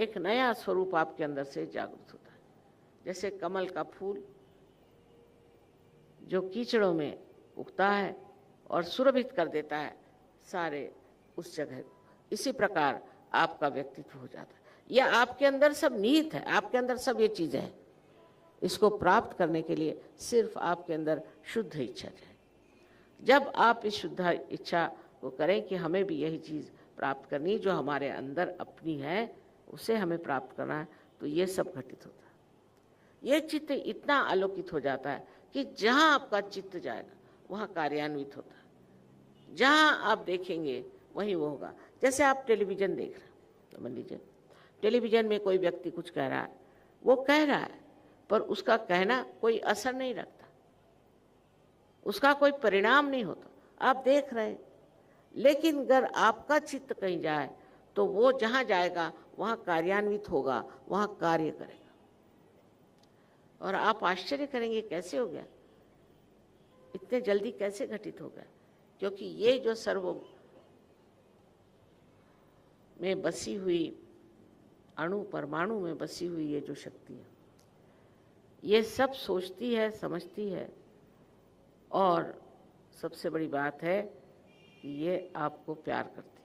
एक नया स्वरूप आपके अंदर से जागृत होता है। जैसे कमल का फूल जो कीचड़ों में उगता है और सुरभित कर देता है सारे उस जगह को, इसी प्रकार आपका व्यक्तित्व हो जाता है। यह आपके अंदर सब निहित है, आपके अंदर सब ये चीज़ें हैं। इसको प्राप्त करने के लिए सिर्फ आपके अंदर शुद्ध इच्छा चाहिए। जब आप इस शुद्ध इच्छा को करें कि हमें भी यही चीज़ प्राप्त करनी जो हमारे अंदर अपनी है, उसे हमें प्राप्त करना है, तो ये सब घटित होता है। ये चित्त इतना आलोकित हो जाता है कि जहाँ आपका चित्त जाएगा वहाँ कार्यान्वित होता है। जहाँ आप देखेंगे वहीं वो होगा। जैसे आप टेलीविज़न देख रहे हैं, तो मान लीजिए टेलीविज़न में कोई व्यक्ति कुछ कह रहा है, वो कह रहा है, पर उसका कहना कोई असर नहीं रखता, उसका कोई परिणाम नहीं होता, आप देख रहे हैं। लेकिन अगर आपका चित्त कहीं जाए तो वो जहाँ जाएगा वहाँ कार्यान्वित होगा, वहाँ कार्य करेगा। और आप आश्चर्य करेंगे कैसे हो गया, इतने जल्दी कैसे घटित हो गया। क्योंकि ये जो सर्व में बसी हुई अणु परमाणु में बसी हुई ये जो शक्ति है, ये सब सोचती है, समझती है, और सबसे बड़ी बात है कि ये आपको प्यार करती है।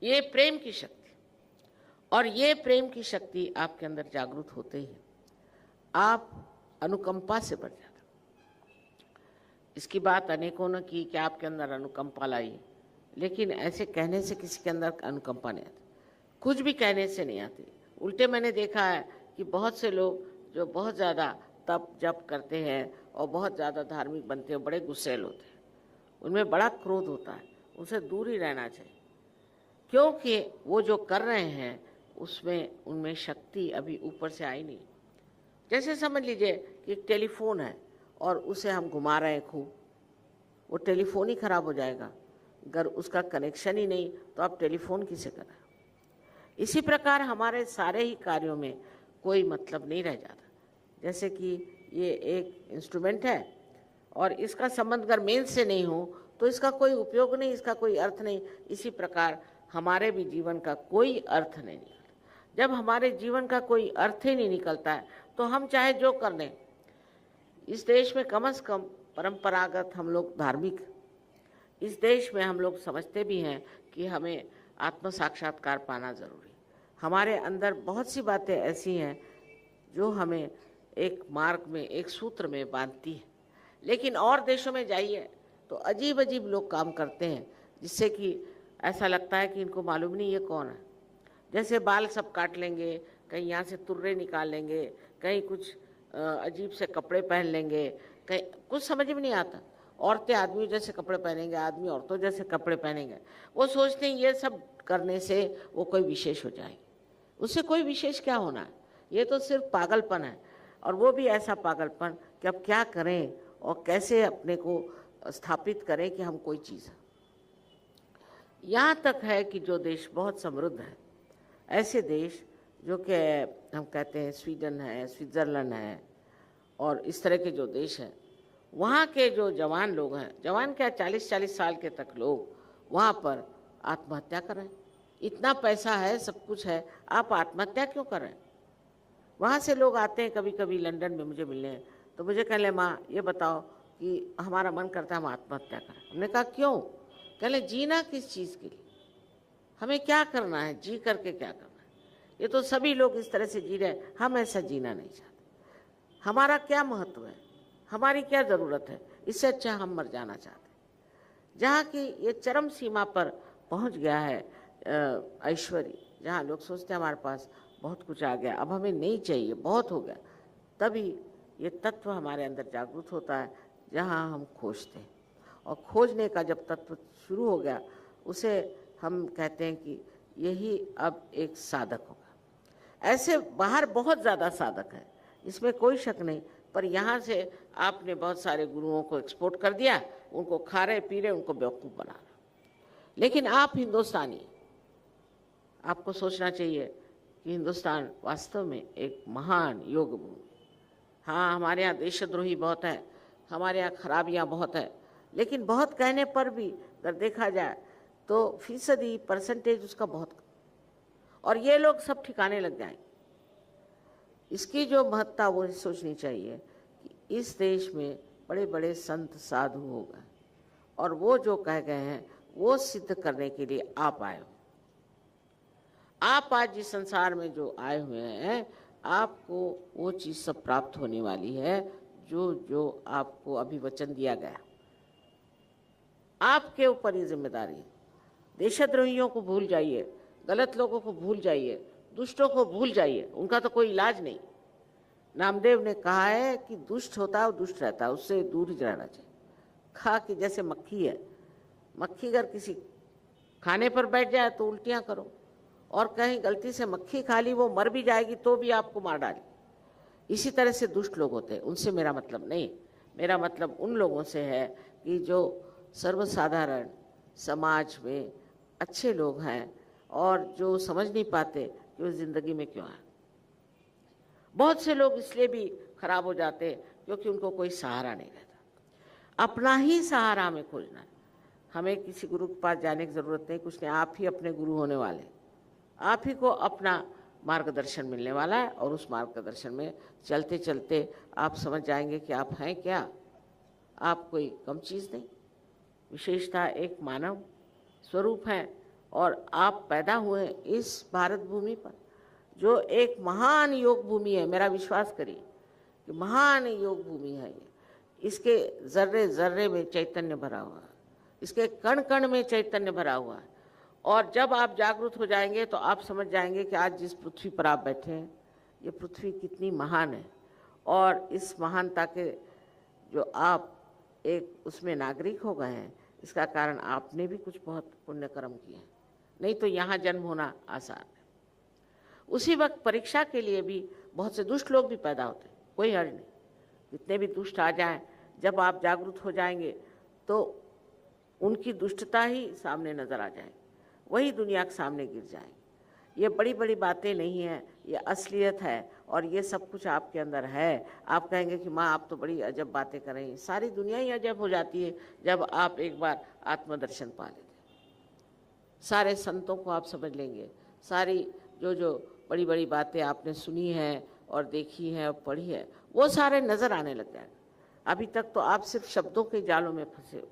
ये प्रेम की शक्ति, और ये प्रेम की शक्ति आपके अंदर जागृत होते ही आप अनुकंपा से बढ़ जाते। इसकी बात अनेकों ने की कि आपके अंदर अनुकंपा लाई, लेकिन ऐसे कहने से किसी के अंदर अनुकंपा नहीं आती, कुछ भी कहने से नहीं आती। उल्टे मैंने देखा है कि बहुत से लोग जो बहुत ज़्यादा तप जप करते हैं और बहुत ज़्यादा धार्मिक बनते हैं, बड़े गुस्सैल होते हैं, उनमें बड़ा क्रोध होता है, उनसे दूर ही रहना चाहिए। क्योंकि वो जो कर रहे हैं उसमें उनमें शक्ति अभी ऊपर से आई नहीं। जैसे समझ लीजिए कि एक टेलीफोन है और उसे हम घुमा रहे हैं खूब, वो टेलीफोन ही खराब हो जाएगा। अगर उसका कनेक्शन ही नहीं तो आप टेलीफोन किसे कर रहे हो। इसी प्रकार हमारे सारे ही कार्यों में कोई मतलब नहीं रह जाता। जैसे कि ये एक इंस्ट्रूमेंट है और इसका संबंध अगर मेन से नहीं हो तो इसका कोई उपयोग नहीं, इसका कोई अर्थ नहीं। इसी प्रकार हमारे भी जीवन का कोई अर्थ नहीं निकलता। जब हमारे जीवन का कोई अर्थ ही नहीं निकलता है तो हम चाहे जो कर लें। इस देश में कम से कम परंपरागत हम लोग धार्मिक, इस देश में हम लोग समझते भी हैं कि हमें आत्म साक्षात्कार पाना ज़रूरी। हमारे अंदर बहुत सी बातें ऐसी हैं जो हमें एक मार्ग में, एक सूत्र में बांधती है। लेकिन और देशों में जाइए तो अजीब अजीब लोग काम करते हैं, जिससे कि ऐसा लगता है कि इनको मालूम नहीं ये कौन है। जैसे बाल सब काट लेंगे, कहीं यहाँ से तुर्रे निकाल लेंगे, कहीं कुछ अजीब से कपड़े पहन लेंगे, कहीं कुछ समझ में नहीं आता। औरतें आदमी जैसे कपड़े पहनेंगे, आदमी औरतों जैसे कपड़े पहनेंगे। वो सोचते हैं ये सब करने से वो कोई विशेष हो जाएगी। उससे कोई विशेष क्या होना है, ये तो सिर्फ पागलपन है। और वो भी ऐसा पागलपन कि अब क्या करें और कैसे अपने को स्थापित करें कि हम कोई चीज़ है। यहाँ तक है कि जो देश बहुत समृद्ध है, ऐसे देश जो कि हम कहते हैं स्वीडन है, स्विट्ज़रलैंड है और इस तरह के जो देश हैं, वहाँ के जो जवान लोग हैं, जवान क्या 40-40 साल के तक लोग वहाँ पर आत्महत्या कर रहे हैं। इतना पैसा है, सब कुछ है, आप आत्महत्या क्यों कर रहे हैं। वहाँ से लोग आते हैं कभी कभी लंदन में मुझे मिलने, तो मुझे कह ले माँ ये बताओ कि हमारा मन करता है हम आत्महत्या करें। हमने कहा क्यों। कह ले जीना किस चीज़ के लिए, हमें क्या करना है, जी करके क्या करना है। ये तो सभी लोग इस तरह से जी रहे हैं, हम ऐसा जीना नहीं चाहते। हमारा क्या महत्व है, हमारी क्या ज़रूरत है, इससे अच्छा हम मर जाना चाहते हैं। जहाँ की ये चरम सीमा पर पहुँच गया है ऐश्वर्य, जहाँ लोग सोचते हैं हमारे पास बहुत कुछ आ गया, अब हमें नहीं चाहिए, बहुत हो गया, तभी ये तत्व हमारे अंदर जागृत होता है जहाँ हम खोजते हैं। और खोजने का जब तत्व शुरू हो गया उसे हम कहते हैं कि यही अब एक साधक होगा। ऐसे बाहर बहुत ज़्यादा साधक है, इसमें कोई शक नहीं, पर यहाँ से आपने बहुत सारे गुरुओं को एक्सपोर्ट कर दिया, उनको खा रहे पी रहे, उनको बेवकूफ़ बना रहे। लेकिन आप हिंदुस्तानी, आपको सोचना चाहिए कि हिंदुस्तान वास्तव में एक महान योग भूमि। हाँ, हमारे यहाँ देशद्रोही बहुत है, हमारे यहाँ खराबियाँ बहुत है, लेकिन बहुत कहने पर भी अगर देखा जाए तो फीसदी परसेंटेज उसका बहुत, और ये लोग सब ठिकाने लग जाएंगे। इसकी जो महत्ता वो सोचनी चाहिए कि इस देश में बड़े बड़े संत साधु हो गए, और वो जो कह गए हैं वो सिद्ध करने के लिए आप आए हो। आप आज जिस संसार में जो आए हुए हैं, आपको वो चीज़ सब प्राप्त होने वाली है जो जो आपको अभी वचन दिया गया। आपके ऊपर ये जिम्मेदारी है। देशद्रोहियों को भूल जाइए, गलत लोगों को भूल जाइए, दुष्टों को भूल जाइए, उनका तो कोई इलाज नहीं। नामदेव ने कहा है कि दुष्ट होता है वो दुष्ट रहता है, उससे दूर ही रहना चाहिए। खा कि जैसे मक्खी है, मक्खी अगर किसी खाने पर बैठ जाए तो उल्टियाँ करो, और कहीं गलती से मक्खी खा ली, वो मर भी जाएगी तो भी आपको मार डाले। इसी तरह से दुष्ट लोग होते हैं, उनसे मेरा मतलब नहीं। मेरा मतलब उन लोगों से है कि जो सर्वसाधारण समाज में अच्छे लोग हैं और जो समझ नहीं पाते कि वो ज़िंदगी में क्यों है। बहुत से लोग इसलिए भी खराब हो जाते क्योंकि उनको कोई सहारा नहीं रहता। अपना ही सहारा हमें खोजना है। हमें किसी गुरु के पास जाने की ज़रूरत नहीं, कुछ नहीं, आप ही अपने गुरु होने वाले। आप ही को अपना मार्गदर्शन मिलने वाला है, और उस मार्गदर्शन में चलते चलते आप समझ जाएंगे कि आप हैं क्या। आप कोई कम चीज़ नहीं, विशेषता एक मानव स्वरूप है, और आप पैदा हुए इस भारत भूमि पर जो एक महान योग भूमि है। मेरा विश्वास करिए कि महान योग भूमि है ये। इसके जर्रे जर्रे में चैतन्य भरा हुआ है, इसके कण कण में चैतन्य भरा हुआ है। और जब आप जागरूक हो जाएंगे तो आप समझ जाएंगे कि आज जिस पृथ्वी पर आप बैठे हैं, ये पृथ्वी कितनी महान है, और इस महानता के जो आप एक उसमें नागरिक हो गए हैं, इसका कारण आपने भी कुछ बहुत पुण्य कर्म किए हैं, नहीं तो यहाँ जन्म होना आसान है। उसी वक्त परीक्षा के लिए भी बहुत से दुष्ट लोग भी पैदा होते हैं, कोई हर्ज नहीं। जितने भी दुष्ट आ जाएं, जब आप जागरूक हो जाएंगे तो उनकी दुष्टता ही सामने नजर आ जाएगी, वही दुनिया के सामने गिर जाएंगे। ये बड़ी बड़ी बातें नहीं है, ये असलियत है, और ये सब कुछ आपके अंदर है। आप कहेंगे कि माँ आप तो बड़ी अजब बातें कर रही हैं। सारी दुनिया ही अजब हो जाती है जब आप एक बार आत्मदर्शन पा लेते हैं। सारे संतों को आप समझ लेंगे, सारी जो बड़ी बड़ी बातें आपने सुनी हैं और देखी हैं और पढ़ी है, वो सारे नज़र आने लग जाएगा। अभी तक तो आप सिर्फ शब्दों के जालों में फंसे हो।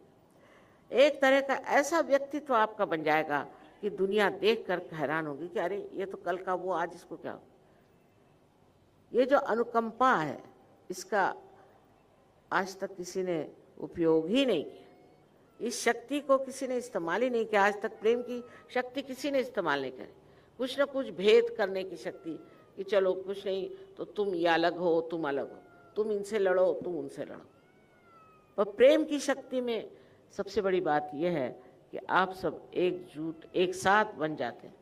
एक तरह का ऐसा व्यक्तित्व आपका बन जाएगा कि दुनिया देखकर हैरान होगी कि अरे ये तो कल का वो, आज इसको क्या हो। ये जो अनुकंपा है, इसका आज तक किसी ने उपयोग ही नहीं किया। इस शक्ति को किसी ने इस्तेमाल ही नहीं किया। आज तक प्रेम की शक्ति किसी ने इस्तेमाल नहीं करी। कुछ ना कुछ भेद करने की शक्ति कि चलो कुछ नहीं तो तुम ये अलग हो, तुम अलग हो, तुम इनसे लड़ो, तुम उनसे लड़ो। पर प्रेम की शक्ति में सबसे बड़ी बात यह है कि आप सब एकजुट एक साथ बन जाते हैं।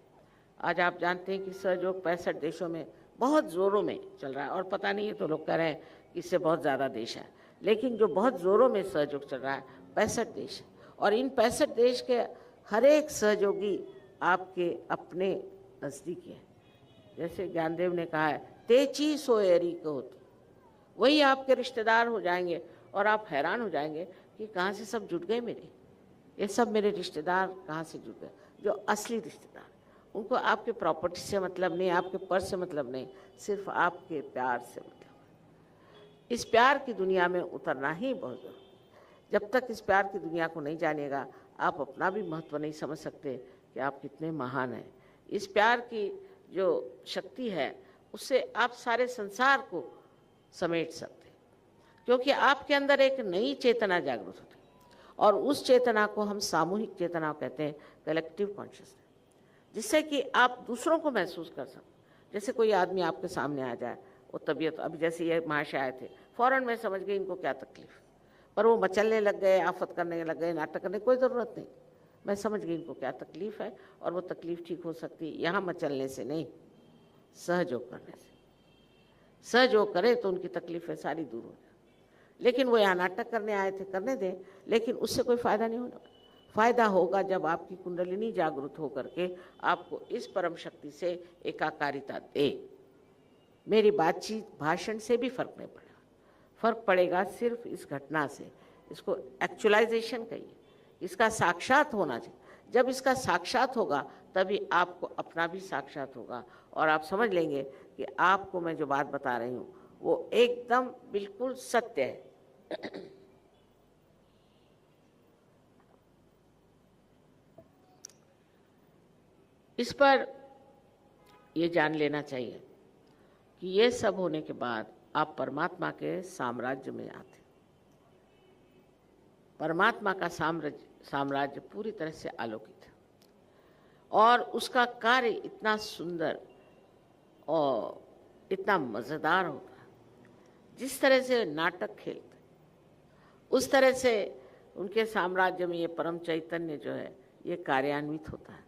आज आप जानते हैं कि सहयोग 65 देशों में बहुत ज़ोरों में चल रहा है, और पता नहीं है तो लोग कह रहे हैं कि इससे बहुत ज़्यादा देश है, लेकिन जो बहुत ज़ोरों में सहयोग चल रहा है 65 देश है। और इन 65 देश के हर एक सहयोगी आपके अपने नज़दीकी है। जैसे ज्ञानदेव ने कहा है, तेची सोएरी को होती, वही आपके रिश्तेदार हो जाएंगे, और आप हैरान हो जाएंगे कि कहाँ से सब जुट गए मेरे, ये सब मेरे रिश्तेदार कहाँ से जुट गए। जो असली रिश्तेदार, उनको आपके प्रॉपर्टी से मतलब नहीं, आपके पर्स से मतलब नहीं, सिर्फ आपके प्यार से मतलब। इस प्यार की दुनिया में उतरना ही बहुत जरूरी। जब तक इस प्यार की दुनिया को नहीं जानेगा, आप अपना भी महत्व नहीं समझ सकते कि आप कितने महान हैं। इस प्यार की जो शक्ति है, उससे आप सारे संसार को समेट सकते हैं, क्योंकि आपके अंदर एक नई चेतना जागृत होती है, और उस चेतना को हम सामूहिक चेतना कहते हैं, कलेक्टिव कॉन्शियसनेस, जिससे कि आप दूसरों को महसूस कर सकते। जैसे कोई आदमी आपके सामने आ जाए, वो तबीयत, अभी जैसे ये महाशय आए थे, फ़ौरन मैं समझ गई इनको क्या तकलीफ, पर वो मचलने लग गए, आफत करने लग गए, नाटक करने, कोई ज़रूरत नहीं। मैं समझ गई इनको क्या तकलीफ है, और वो तकलीफ ठीक हो सकती है यहाँ मचलने से नहीं, सहयोग करने से। सहयोग करें तो उनकी तकलीफें सारी दूर हो जाए। लेकिन वो यहाँ नाटक करने आए थे, करने दें, लेकिन उससे कोई फ़ायदा नहीं होगा। फ़ायदा होगा जब आपकी कुंडलिनी जागृत हो करके आपको इस परम शक्ति से एकाकारिता दे। मेरी बातचीत भाषण से भी फर्क नहीं पड़ेगा, फर्क पड़ेगा सिर्फ इस घटना से। इसको एक्चुअलाइजेशन कहिए, इसका साक्षात होना चाहिए। जब इसका साक्षात होगा तभी आपको अपना भी साक्षात होगा और आप समझ लेंगे कि आपको मैं जो बात बता रही हूँ वो एकदम बिल्कुल सत्य है। इस पर ये जान लेना चाहिए कि ये सब होने के बाद आप परमात्मा के साम्राज्य में आते। परमात्मा का साम्राज्य पूरी तरह से अलौकिक है और उसका कार्य इतना सुंदर और इतना मज़ेदार होता है। जिस तरह से नाटक खेलते उस तरह से उनके साम्राज्य में ये परम चैतन्य जो है ये कार्यान्वित होता है।